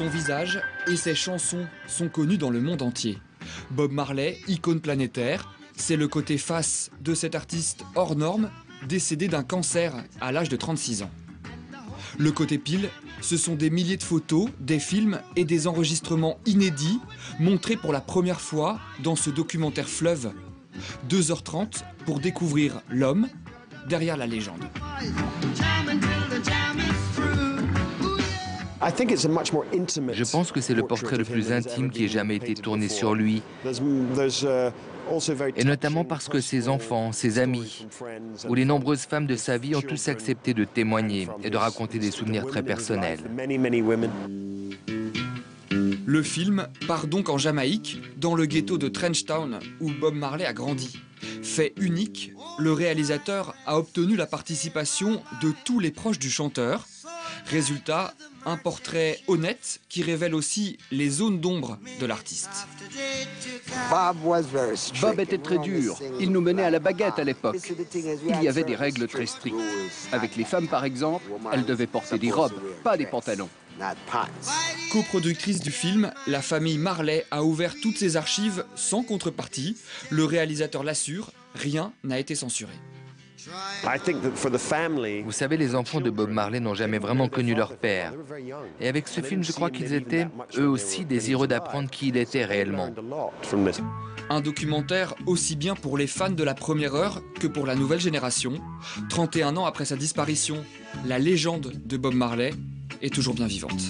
Son visage et ses chansons sont connus dans le monde entier. Bob Marley, icône planétaire, c'est le côté face de cet artiste hors norme, décédé d'un cancer à l'âge de 36 ans. Le côté pile, ce sont des milliers de photos, des films et des enregistrements inédits montrés pour la première fois dans ce documentaire fleuve. 2h30 pour découvrir l'homme derrière la légende. Je pense que c'est le portrait le plus intime qui ait jamais été tourné sur lui. Et notamment parce que ses enfants, ses amis, ou les nombreuses femmes de sa vie ont tous accepté de témoigner et de raconter des souvenirs très personnels. Le film part donc en Jamaïque, dans le ghetto de Trenchtown, où Bob Marley a grandi. Fait unique, le réalisateur a obtenu la participation de tous les proches du chanteur. Résultat, un portrait honnête qui révèle aussi les zones d'ombre de l'artiste. Bob était très dur. Il nous menait à la baguette à l'époque. Il y avait des règles très strictes. Avec les femmes, par exemple, elles devaient porter des robes, pas des pantalons. Coproductrice du film, la famille Marley a ouvert toutes ses archives sans contrepartie. Le réalisateur l'assure, rien n'a été censuré. Vous savez, les enfants de Bob Marley n'ont jamais vraiment connu leur père. Et avec ce film, je crois qu'ils étaient, eux aussi, désireux d'apprendre qui il était réellement. Un documentaire aussi bien pour les fans de la première heure que pour la nouvelle génération. 31 ans après sa disparition, la légende de Bob Marley est toujours bien vivante.